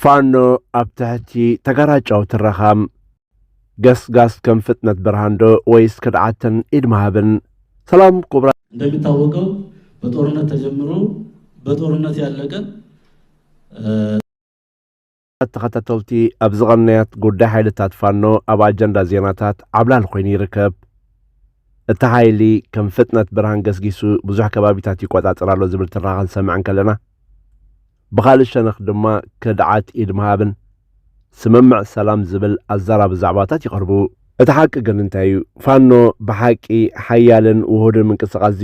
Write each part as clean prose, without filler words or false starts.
فانو ابتحتي تقراجاو ترخام قس كم فتنة برهاندو ويس كدعاتن إدمهابن سلام كبرى እንደሚ ታወቀው በጦርነት ተጀምሮ በጦርነት ያለቀ ተኸታተልቲ ኣብ ዝቐነያት ጉዳይ ሓይልታት ፋኖ ኣብ ኣጀንዳ ዜናታት ዓብላል ኮይኑ ይርከብ እቲ ሓይሊ ከም ፍጥነት ብርሃን ገስጊሱ ብዙሕ ከባቢታት ይቆጻጸር ኣሎ ዝብል ትራኸ ሰምዐን ከለና ብኻልእ ሸነኽ ድማ ክድዓት ኢድ ምሃብን ስምምዕ ሰላም ዝብል ኣዛራቢ ዛዕባታት ይቐርቡ እቲ ሓቂ ግን እንታይ እዩ ፋኖ ብሓቂ ሓያልን ውሁድን ምንቅስቓስ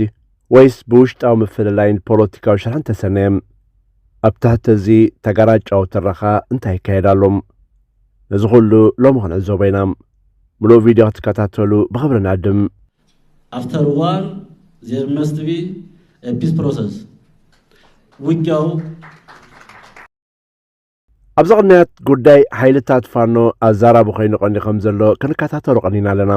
ወይስ ብውሽጣዊ ምፍልላይን ፖለቲካዊ ሽራን ተሰነየም ኣብ ትሕቲ እዚ ተጋራጫው ትረኻ እንታይ ይካየዳሎም ነዚ ኩሉ ሎሚ ክንዕዘቦ ኢና ሙሉእ ቪድዮ ክትከታተሉ ብኽብሪ ንዕድም after war there must be a peace process ውጊያው ኣብ ዝቕንያት ጉዳይ ሓይልታት ፋኖ ኣዛራቢ ኮይኑ ቀንዲ ከም ዘሎ ክንከታተሉ ቀኒና ኣለና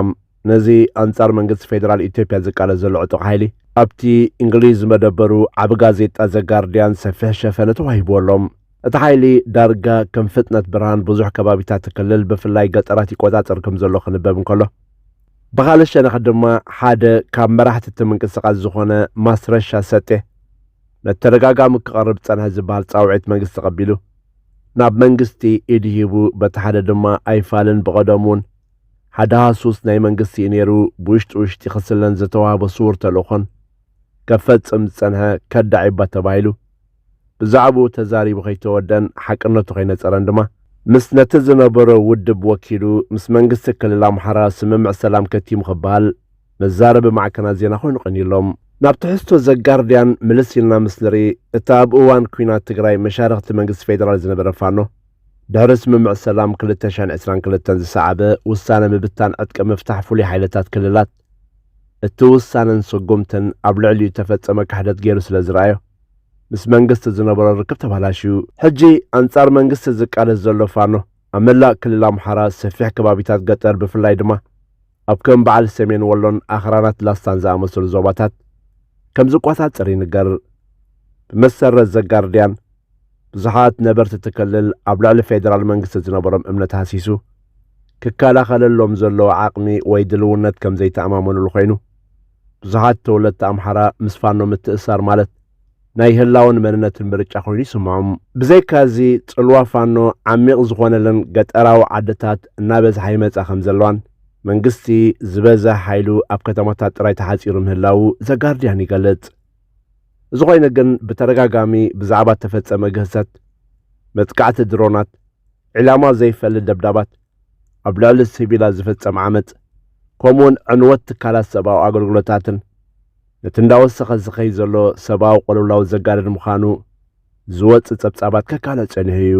ነዚ ኣንጻር መንግስቲ ፌደራል ኢትዮጵያ ዝቃለስ ዘሎ ዕጡቕ ሓይሊ ኣብቲ እንግሊዝ መደበሩ ዓብ ጋዜጣ ዘጋርዲያን ሰፊሕ ሸፈነ ተዋሂብዎሎም እቲ ሓይሊ ዳርጋ ከም ፍጥነት ብርሃን ብዙሕ ከባቢታት ትክልል ብፍላይ ገጠራት ይቆጻጸር ከም ዘሎ ክንበብ እንከሎ ብኻልእ ሸነኽ ድማ ሓደ ካብ መራሕቲ እቲ ምንቅስቓስ ዝኾነ ማስረሻ ሰጤ ነተደጋጋሚ ክቐርብ ፀንሐ ዝበሃል ፃውዒት መንግስቲ ተቐቢሉ ናብ መንግስቲ ኢድ ሂቡ በቲ ሓደ ድማ ኣይፋልን ብቐደሙን ሓደ ሃሱስ ናይ መንግስቲ እዩ ነይሩ ብውሽጢ ክስለን ዝተዋህበ ስውር ተልእኾን ከፈጽም ዝፀንሐ ከዳዒባ ተባሂሉ ብዛዕባኡ ተዛሪቡ ከይተወደን ሓቅነቱ ከይነፀረን ድማ ምስ ነቲ ዝነበሮ ውድብ ወኪሉ ምስ መንግስቲ ክልል ኣምሓራ ስምምዕ ሰላም ከቲሙ ክበሃል መዛረቢ ማዕከናት ዜና ኮይኑ ቀኒሎም ናብ ትሕዝቶ ዘጋርዲያን ምልስ ኢልና ምስ ንርኢ እቲ ኣብ እዋን ኩናት ትግራይ መሻርክቲ መንግስቲ ፌደራል ዝነበረ ፋኖ ድሕሪ ስምምዕ ሰላም 2022 ዝሰዓበ ውሳነ ምብታን ዕጥቂ ምፍታሕ ፍሉይ ሓይልታት ክልላት እቲ ውሳነን ስጉምትን ኣብ ልዕሊኡ ተፈጸመ ካሕደት ገይሩ ስለ ዝረኣዮ ምስ መንግስቲ ዝነበሮ ርክብ ተባላሽዩ ሕጂ ኣንጻር መንግስቲ ዝቃለስ ዘሎ ፋኖ ኣብ መላእ ክልል ኣምሓራ ሰፊሕ ከባቢታት ገጠር ብፍላይ ድማ ኣብ ከም በዓል ሰሜን ወሎን ኣኽራናት ላስታን ዝኣመሰሉ ዞባታት ከም ዝቆጻጸር ይንገር ብመሰረት ዘጋርዲያን ብዙሓት ነበርቲ ትክልል ኣብ ልዕሊ ፌደራል መንግስቲ ዝነበሮም እምነት ሃሲሱ ክከላኸለሎም ዘለዎ ዓቕሚ ወይ ድልውነት ከም ዘይተኣማመኑሉ ኮይኑ ብዙሓት ተወለድቲ ኣምሓራ ምስ ፋኖ ምትእሳር ማለት ናይ ህላውን መንነትን ምርጫ ኮይኑ ይስምዖም ብዘይካዚ ጽልዋ ፋኖ ዓሚቕ ዝኾነለን ገጠራዊ ዓድታት እናበዝሓ ይመጻ ከም ዘለዋን መንግስቲ ዝበዝሕ ሓይሉ ኣብ ከተማታት ጥራይ ተሓፂሩ ምህላው ዘጋርዲያን ይገልጽ እዚ ኮይኑ ግን ብተደጋጋሚ ብዛዕባ ተፈጸመ ግህሰት መጥቃዕቲ ድሮናት ዕላማ ዘይፈልጥ ደብዳባት ኣብ ልዕሊ ሲቪላት ዝፍጸም ዓመፅ ከምኡውን ዕንወት ትካላት ሰብኣዊ ኣገልግሎታትን ነቲ እንዳወሰኸ ዝኸይ ዘሎ ሰብኣዊ ቆልውላዊ ዘጋድድ ምዃኑ ዝወፅእ ጸብጻባት ከካልእ ጸኒሑ እዩ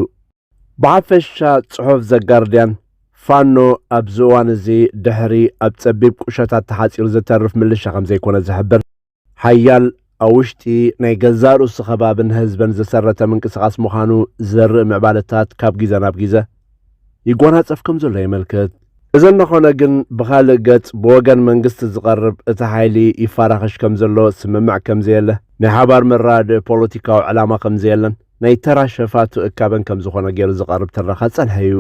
ብሓፈሻ ጽሑፍ ዘጋርዲያን ፋኖ ኣብዚ እዋን እዚ ድሕሪ ኣብ ጸቢብ ቁሸታት ተሓፂሩ ዝተርፍ ምልሻ ከም ዘይኮነ ዝሕብር ሓያል ኣብ ውሽጢ ናይ ገዛ ርእሱ ከባብን ህዝብን ዝሰረተ ምንቅስቓስ ምዃኑ ዘርኢ ምዕባለታት ካብ ግዜ ናብ ግዜ ይጎናጸፍ ከም ዘሎ የመልክት እዚ እናኾነ ግን ብኻልእ ገጽ ብወገን መንግስቲ ዝቐርብ እቲ ሓይሊ ይፈራኸሽ ከም ዘሎ ስምምዕ ከም ዘየለ ናይ ሓባር መራድእ ፖለቲካዊ ዕላማ ከም ዘየለን ናይ ተራ ሸፋቱ እካበን ከም ዝኾነ ገይሩ ዝቐርብ ትረኻ ጸንሐ እዩ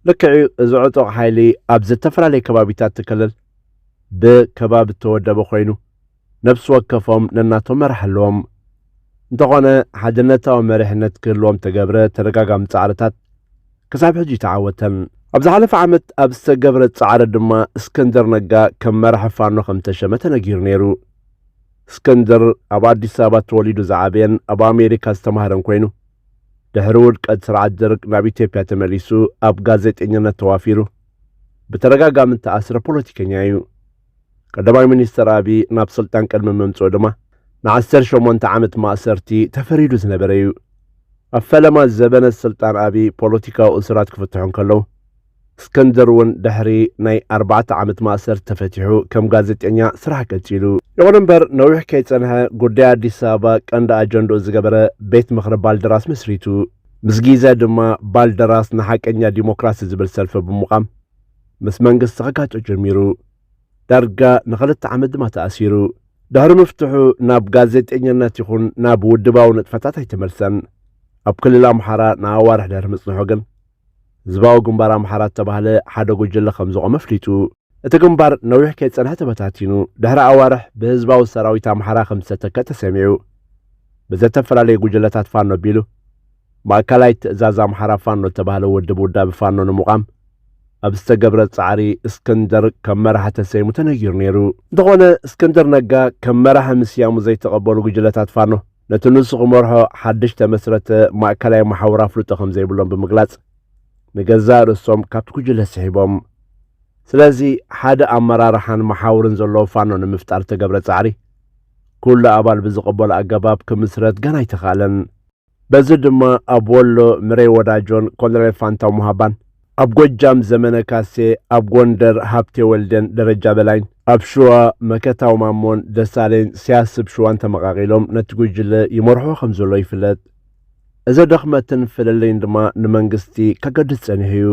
ልክዕ እዚ ዕጡቕ ሓይሊ ኣብ ዝተፈላለየ ከባቢታት ትክልል ብከባቢ ተወደበ ኮይኑ ነብሲ ወከፎም ነናቶም መራሕ ኣለዎም እንተኾነ ሓድነታዊ መሪሕነት ክህልዎም ተገብረ ተደጋጋሚ ጻዕርታት ክሳብ ሕጂ ተዓወተን ኣብ ዝሓለፈ ዓመት ኣብ ዝተገብረ ጻዕሪ ድማ እስክንድር ነጋ ከም መራሒ ፋኖ ከም ተሸመ ተነጊሩ ነይሩ እስክንድር ኣብ ኣዲስ ኣበባ ተወሊዱ ዝዓበየን ኣብ ኣሜሪካ ዝተማሃረን ኮይኑ ድሕሪ ውድቀት ስርዓት ደርግ ናብ ኢትዮጵያ ተመሊሱ ኣብ ጋዜጠኝነት ተዋፊሩ ብተደጋጋሚ ተኣስረ ፖለቲከኛ እዩ ቀዳማይ ሚኒስትር ኣብይ ናብ ስልጣን ቅድሚ ምምጽኡ ድማ ን18 ዓመት ማእሰርቲ ተፈሪዱ ዝነበረ እዩ ኣብ ፈለማ ዘበነ ስልጣን ኣብይ ፖለቲካዊ እስራት ክፍትሑ ከለዉ እስክንድር እውን ድሕሪ ናይ 4 ዓመት ማእሰርቲ ተፈቲሑ ከም ጋዜጠኛ ስራሕ ቀጺሉ ይኹን እምበር ነዊሕ ከይጸንሐ ጉዳይ ኣዲስ ኣበባ ቀንዲ ኣጀንድኡ ዝገበረ ቤት ምኽሪ ባልደራስ መስሪቱ ምስ ግዜ ድማ ባልደራስ ንሓቀኛ ዲሞክራሲ ዝብል ሰልፊ ብምቋም ምስ መንግስቲ ክጋጮ ጀሚሩ ዳርጋ ን2 ዓመት ድማ ተኣሲሩ ድሕሪ ምፍትሑ ናብ ጋዜጠኝነት ይኹን ናብ ውድባዊ ንጥፈታት ኣይተመልሰን ኣብ ክልል ኣምሓራ ንኣዋርሕ ድሕሪ ምጽንሑ ግን ህዝባዊ ግንባር ኣምሓራ ተባህለ ሓደ ጉጅለ ከም ዝቆመ ኣፍሊጡ እቲ ግንባር ነዊሕ ከይጸንሐ ተበታቲኑ ድሕሪ ኣዋርሕ ብህዝባዊ ሰራዊት ኣምሓራ ከም ዝተተከ ተሰሚዑ ብዘተፈላለዩ ጉጅለታት ፋኖ ኣቢሉ ማእከላይ ትእዛዝ ኣምሓራ ፋኖ ተባህለ ውድብ ውዳብ ፋኖ ንምቋም ኣብ ዝተገብረ ጻዕሪ እስክንድር ከም መራሒ ተሰይሙ ተነጊሩ ነይሩ። እንተኾነ እስክንድር ነጋ ከም መራሒ ምስያሙ ዘይተቐበሉ ጉጅለታት ፋኖ ነቲ ንሱ ክመርሖ ሓድሽ ተመስረተ ማእከላይ ማሕበራ ፍሉጦ ከም ዘይብሎም ብምግላጽ ንገዛ ርእሶም ካብቲ ጉጅለ ስሒቦም ስለዚ ሓደ ኣመራርሓን መሓውርን ዘለዎ ፋኖ ንምፍጣር ተገብረ ጻዕሪ ኩሉ ኣባል ብዝቕበሎ ኣገባብ ክምስረት ገና ኣይተኻለን። በዚ ድማ ኣብ ወሎ ምረይ ወዳጆን ኮሎኔል ፋንታው ሙሃባን ኣብ ጎጃም ዘመነ ካሴ ኣብ ጎንደር ሃብቴ ወልደን ደረጃ በላይን ኣብ ሸዋ መከታው ማሞን ደሳለኝ ሲያስብ ሸዋን ተመቃቂሎም ነቲ ጉጅለ ይመርሖ ከም ዘሎ ይፍለጥ። እዚ ደኽመትን ፍልልይን ድማ ንመንግስቲ ከገድስ ጸኒሑ እዩ።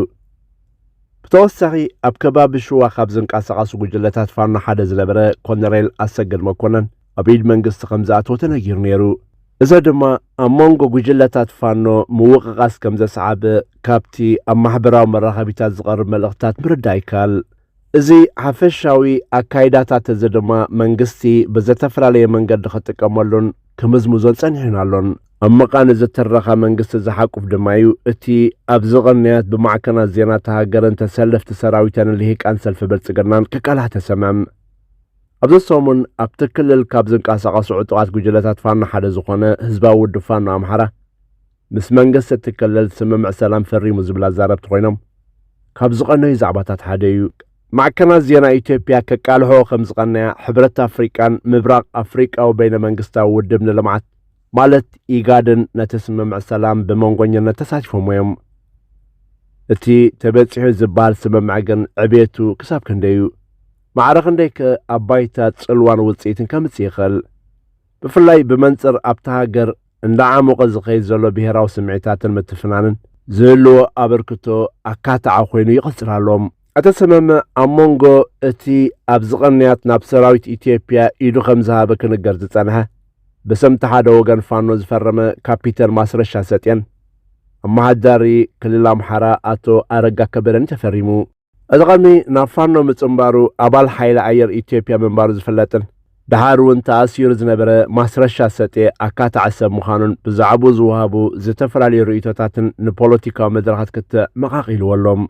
ብተወሳኺ ኣብ ከባቢ ሸዋ ካብ ዝንቀሳቐሱ ጉጅለታት ፋኖ ሓደ ዝነበረ ኮሎኔል ኣሰግድ መኮነን ኣብ ኢድ መንግስቲ ከም ዝኣተወ ተነጊሩ ነይሩ። እዚ ድማ ኣብ መንጎ ጉጅለታት ፋኖ ምውቕቓስ ከም ዘሰዓበ ካብቲ ኣብ ማሕበራዊ መራኸቢታት ዝቐርብ መልእኽትታት ምርዳእ ይከኣል። እዚ ሓፈሻዊ ኣካይዳታት እዚ ድማ መንግስቲ ብዘተፈላለየ መንገዲ ክጥቀመሉን ክምዝምዞን ጸኒሑን ኣሎን። ኣብ መቃኒ ዝተረኸ መንግስቲ ዝሓቁፍ ድማ እዩ እቲ ኣብ ዝቕንያት ብማዕከናት ዜና ተሃገረን ተሰለፍቲ ሰራዊተን ልሂቃን ሰልፊ ብልጽግናን ክቃልሕ ተሰምዐም። ኣብዚ ሰሙን ኣብቲ ክልል ካብ ዝንቀሳቐሱ ዕጡቓት ጉጅለታት ፋኖ ሓደ ዝኾነ ህዝባዊ ውድብ ፋኖ ኣምሓራ ምስ መንግስቲ እትክልል ስምምዕ ሰላም ፈሪሙ ዝብል ኣዛረብቲ ኮይኖም ካብ ዝቐነዩ ዛዕባታት ሓደ እዩ። ማዕከናት ዜና ኢትዮጵያ ከቃልሖ ከም ዝቐነያ ሕብረት ኣፍሪቃን ምብራቕ ኣፍሪቃዊ በይነ መንግስታዊ ውድብ ንልምዓት ማለት ኢጋድን ነቲ ስምምዕ ሰላም ብመንጎኝነት ተሳቲፎም እዮም። እቲ ተበፂሑ ዝበሃል ስምምዕ ግን ዕቤቱ ክሳብ ክንደይ እዩ? ማዕረ ክንደይ ኣብ ባይታ ጽልዋን ውፅኢትን ከምጽእ ይኽእል? ብፍላይ ብመንጽር ኣብቲ ሃገር እንዳዓሞቐ ዝኸይድ ዘሎ ብሄራዊ ስምዒታትን ምትፍናንን ዝህልዎ ኣበርክቶ ኣካታዓ ኮይኑ ይቕጽር ኣሎም። እቲ ስምምዕ ኣብ መንጎ እቲ ኣብ ዝቕንያት ናብ ሰራዊት ኢትዮጵያ ኢዱ ከም ዝሃበ ክንገር ዝጸንሐ ብሰምቲ ሓደ ወገን ፋኖ ዝፈረመ ካፒተን ማስረሻ ሰጤን ኣመሓዳሪ ክልል ኣምሓራ ኣቶ ኣረጋ ከበደን ተፈሪሙ። እዚ ቐድሚ ናብ ፋኖ ምጽምባሩ ኣባል ሓይሊ ኣየር ኢትዮጵያ ምንባሩ ዝፍለጥን ድሓር እውን ተኣሲሩ ዝነበረ ማስረሻ ሰጤ ኣካታዕ ሰብ ምዃኑን ብዛዕባኡ ዝወሃቡ ዝተፈላለዩ ርእይቶታትን ንፖለቲካዊ መድረኻት መቓቒልዎሎም።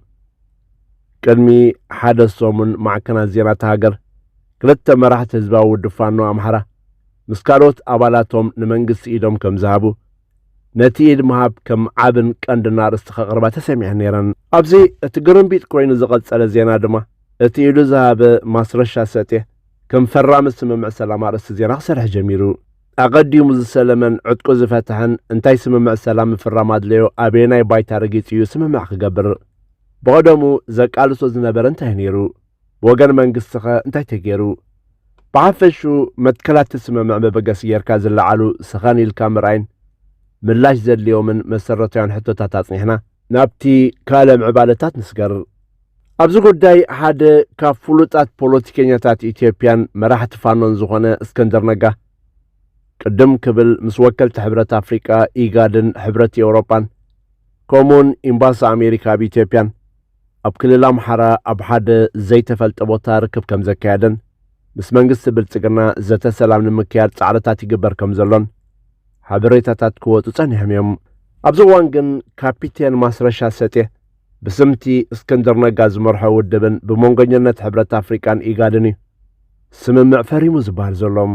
ቅድሚ ሓደ ሰሙን ማዕከናት ዜና ተሃገር ክልተ መራሕቲ ህዝባዊ ውድብ ፋኖ ኣምሓራ ምስ ካልኦት ኣባላቶም ንመንግስቲ ኢዶም ከም ዝሃቡ ነቲ ኢድ ምሃብ ከም ዓብን ቀንድና ርእስቲ ከቕርባ ተሰሚዐን ነይረን። ኣብዚ እቲ ግርምቢጥ ኮይኑ ዝቐጸለ ዜና ድማ እቲ ኢዱ ዝሃበ ማስረሻ ሰጤ ከም ፈራሚ ስምምዕ ሰላም ኣርእስቲ ዜና ክሰርሕ ጀሚሩ። ኣቐዲሙ ዝሰለመን ዕጥቁ ዝፈትሐን እንታይ ስምምዕ ሰላም ምፍራም ኣድለዮ ኣበየናይ ባይታ ረጊጽ እዩ ስምምዕ ክገብር? ብቐደሙ ዘቃልሶ ዝነበረ እንታይ ነይሩ? ብወገን መንግስቲ ኸ እንታይ ተገይሩ? ብሓፈሹ መትከላት ስምምዕ በበገስ ጌርካ ዝለዓሉ ስኸን ኢልካ ምርኣይን ምላሽ ዘድልዮምን መሰረታውያን ሕቶታት ኣጽኒሕና ናብቲ ካልእ ምዕባለታት ንስገር። ኣብዚ ጉዳይ ሓደ ካብ ፍሉጣት ፖለቲከኛታት ኢትዮጵያን መራሕቲ ፋኖን ዝኾነ እስክንድር ነጋ ቅድም ክብል ምስ ወከልቲ ሕብረት ኣፍሪቃ ኢጋድን ሕብረት ኤውሮጳን ከምኡውን ኤምባሲ ኣሜሪካ ኣብ ኢትዮጵያን ኣብ ክልል ኣምሓራ ኣብ ሓደ ዘይተፈልጠ ቦታ ርክብ ከም ዘካየደን ምስ መንግስቲ ብልጽግና ዘተ ሰላም ንምክያድ ጻዕርታት ይግበር ከም ዘሎን ሓበሬታታት ክወፁ ጸኒሖም እዮም። ኣብዚ እዋን ግን ካፒቴን ማስረሻ ሰጤ ብስምቲ እስክንድር ነጋ ዝመርሖ ውድብን ብመንጎኝነት ሕብረት ኣፍሪቃን ኢጋድን እዩ ስምምዕ ፈሪሙ ዝበሃል ዘሎም።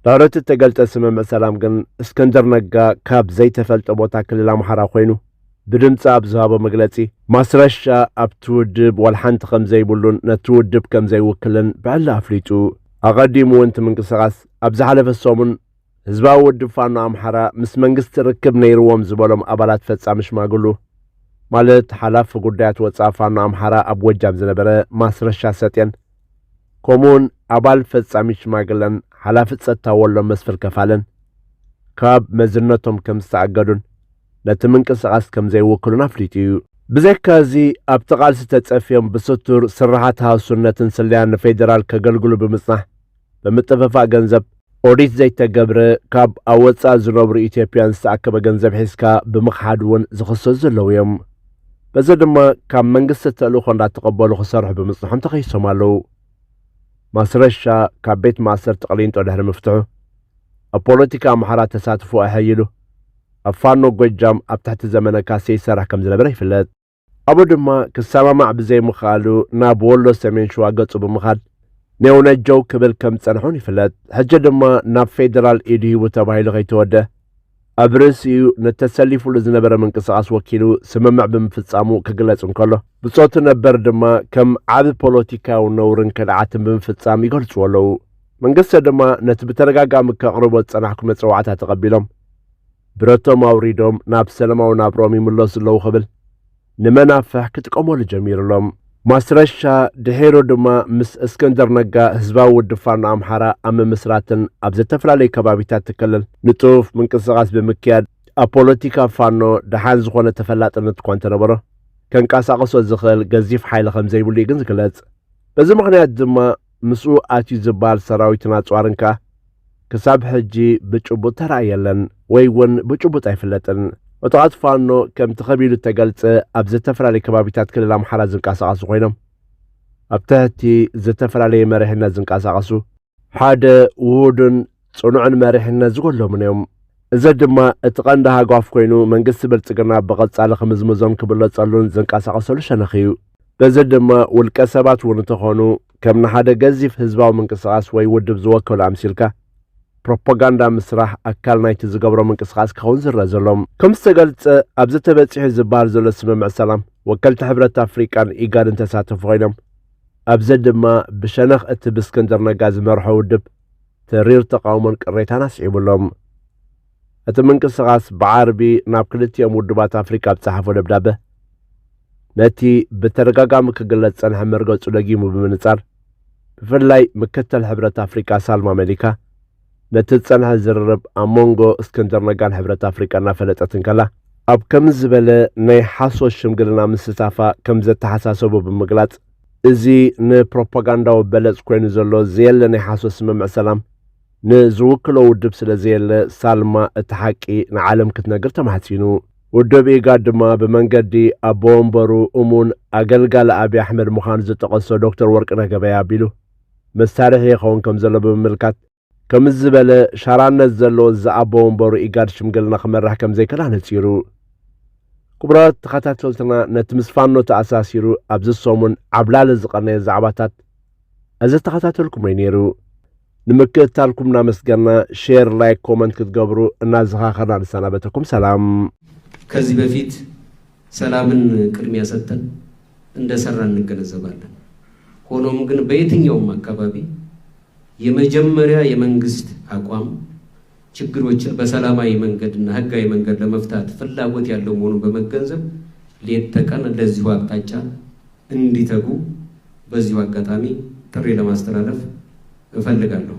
ዳውረቲ ተገልጠ ስምምዕ ሰላም ግን እስክንድር ነጋ ካብ ዘይተፈልጠ ቦታ ክልል ኣምሓራ ኮይኑ ብድምፂ ኣብ ዝሃቦ መግለጺ ማስረሻ ኣብቲ ውድብ ወልሓንቲ ከም ዘይብሉን ነቲ ውድብ ከም ዘይውክልን ብዕላ ኣፍሊጡ። ኣቐዲሙ እውን እቲ ምንቅስቓስ ኣብ ዝሓለፈ ሰሙን ህዝባዊ ውድብ ፋኖ ኣምሓራ ምስ መንግስቲ ርክብ ነይርዎም ዝበሎም ኣባላት ፈጻሚ ሽማግሉ ማለት ሓላፊ ጉዳያት ወፃኢ ፋኖ ኣምሓራ ኣብ ጎጃም ዝነበረ ማስረሻ ሰጤን ከምኡውን ኣባል ፈጻሚ ሽማግለን ሓላፊ ጸጥታ ወሎም መስፍር ከፋለን ካብ መዝነቶም ከም ዝተኣገዱን ነቲ ምንቅስቓስ ከም ዘይውክሉን ኣፍሊጡ እዩ። ብዘካ እዚ ኣብቲ ቓልሲ ተጸፊዮም ብስቱር ስራሓት ሃውስነትን ስልያን ንፌደራል ከገልግሉ ብምጽናሕ ብምጥፍፋእ ገንዘብ ኦዲት ዘይተገብረ ካብ ኣወፃ ዝነብሩ ኢትዮጵያን ዝተኣከበ ገንዘብ ሒዝካ ብምኽሓድ እውን ዝኽሰሱ ዘለዉ እዮም። በዚ ድማ ካብ መንግስቲ ተልእኮ እንዳተቐበሉ ክሰርሑ ብምጽናሖም ተኸይሶም ኣለዉ። ማስረሻ ካብ ቤት ማእሰርቲ ቀሊንጦ ድሕሪ ምፍትሑ ኣብ ፖለቲካ ኣምሓራ ተሳትፎ ኣሕይሉ ኣብ ፋኖ ጎጃም ኣብ ትሕቲ ዘመነ ካሴ ይሰርሕ ከም ዝነበረ ይፍለጥ። ኣብኡ ድማ ክሰማማዕ ብዘይምኽኣሉ ናብ ወሎ ሰሜን ሸዋ ገጹ ብምኻድ ነውነጀው ክብል ከም ጸንሑን ይፍለጥ። ሕጂ ድማ ናብ ፌደራል ኢዱ ሂቡ ተባሂሉ ከይተወድአ ኣብ ርእሲኡ ነተሰሊፉሉ ዝነበረ ምንቅስቓስ ወኪሉ ስምምዕ ብምፍጻሙ ክግለጽ እንከሎ ብጾቱ ነበር ድማ ከም ዓብ ፖለቲካዊ ነውርን ክልዓትን ብምፍጻም ይገልጽዎ ኣለዉ። መንግስቲ ድማ ነቲ ብተደጋጋሚ ከቕርቦ ዝጸናሕኩ መጽዋዕታት ተቐቢሎም ብረቶም ኣውሪዶም ናብ ሰላማዊ ናብሮም ይምለሱ ኣለዉ ክብል ንመናፍሕ ክጥቀመሉ ጀሚሩሎም። ማስረሻ ድሒሩ ድማ ምስ እስክንድር ነጋ ህዝባዊ ውድብ ፋኖ ኣምሓራ ኣብ ምምስራትን ኣብ ዝተፈላለዩ ከባቢታት ትክልል ንጡፍ ምንቅስቓስ ብምክያድ ኣብ ፖለቲካ ፋኖ ደሓን ዝኾነ ተፈላጥነት እኳ እንተነበሮ ከንቀሳቕሶ ዝኽእል ገዚፍ ሓይሊ ከም ዘይብሉ ግን ዝግለጽ። በዚ ምኽንያት ድማ ምስኡ ኣትዩ ዝበሃል ሰራዊትን ኣጽዋርን ከዓ ክሳብ ሕጂ ብጭቡጥ ተረእየለን ወይ እውን ብጭቡጥ ኣይፍለጥን። ወጣት ፋኖ ከም ተኸቢሉ ተገልጸ ኣብ ዝተፈላለዩ ከባቢታት ክልል ኣምሓራ ዝንቀሳቐሱ ኮይኖም ኣብ ትሕቲ ዝተፈላለየ መሪሕነት ዝንቀሳቐሱ ሓደ ውሁድን ጽኑዕን መሪሕነት ዝጎሎምን እዮም። እዚ ድማ እቲ ቀንዲ ሃጓፍ ኮይኑ መንግስቲ ብልጽግና ብቐጻሊ ክምዝምዞም ክብለጸሉን ዝንቀሳቐሰሉ ሸነኽ እዩ። በዚ ድማ ውልቀ ሰባት እውን እንተኾኑ ከም ንሓደ ገዚፍ ህዝባዊ ምንቅስቓስ ወይ ውድብ ዝወከሉ ኣምሲልካ ፕሮፓጋንዳ ምስራሕ ኣካል ናይቲ ዝገብሮ ምንቅስቓስ ክኸውን ዝረአ ዘሎም። ከም ዝተገልጸ ኣብዚ ተበፂሑ ዝበሃል ዘሎ ስምምዕ ሰላም ወከልቲ ሕብረት ኣፍሪቃን ኢጋድን ተሳተፉ ኮይኖም ኣብዚ ድማ ብሸነኽ እቲ ብእስክንድር ነጋ ዝመርሖ ውድብ ተሪር ተቃውሞን ቅሬታን ኣስዒቡሎም። እቲ ምንቅስቓስ ብዓርቢ ናብ ክልቲኦም ውድባት ኣፍሪቃ ብፀሓፎ ደብዳቤ ነቲ ብተደጋጋሚ ክግለጽ ጸንሐ መርገጹ ለጊሙ ብምንጻር ብፍላይ ምክትል ሕብረት ኣፍሪቃ ሳልማ መሊካ ነቲ ጸንሐ ዝርርብ ኣብ ሞንጎ እስክንድር ነጋን ሕብረት ኣፍሪቃ እናፈለጠትን ከላ ኣብ ከም ዝበለ ናይ ሓሶት ሽምግልና ምስታፋ ከም ዘተሓሳሰቡ ብምግላጽ እዚ ንፕሮፓጋንዳዊ በለጽ ኮይኑ ዘሎ ዘየለ ናይ ሓሶት ስምምዕ ሰላም ንዝውክሎ ውድብ ስለ ዘየለ ሳልማ እቲ ሓቂ ንዓለም ክትነግር ተማሕፂኑ። ውድብ ኢጋድ ድማ ብመንገዲ ኣቦ ወንበሩ እሙን ኣገልጋሊ ኣብዪ ኣሕመድ ምዃኑ ዝጠቐሶ ዶክተር ወርቅነህ ገበያ ኣቢሉ መሳርሒ ይኸውን ከም ዘሎ ብምምልካት ከም ዝበለ ሻራነት ዘለዎ ዝኣቦ ወንበሩ ኢጋድ ሽምግልና ክመራሕ ከም ዘይከላ ነጺሩ። ክቡራት ተኸታተልትና ነቲ ምስ ፋኖ ተኣሳሲሩ ኣብዚ ሰሙን ዓብላሊ ዝቐነየ ዛዕባታት እዚ ተኸታተልኩም ወይ ነይሩ። ንምክትታልኩም እናመስገና ሼር፣ ላይክ፣ ኮመንት ክትገብሩ እናዘኻኸርና ንሰናበተኩም። ሰላም። ከዚህ በፊት ሰላምን ቅድሚያ ሰጥተን እንደሰራ እንገነዘባለን። ሆኖም ግን በየትኛውም አካባቢ የመጀመሪያ የመንግስት አቋም ችግሮችን በሰላማዊ መንገድና ህጋዊ መንገድ ለመፍታት ፍላጎት ያለው መሆኑን በመገንዘብ ሌት ተቀን ለዚሁ አቅጣጫ እንዲተጉ በዚሁ አጋጣሚ ጥሪ ለማስተላለፍ እፈልጋለሁ።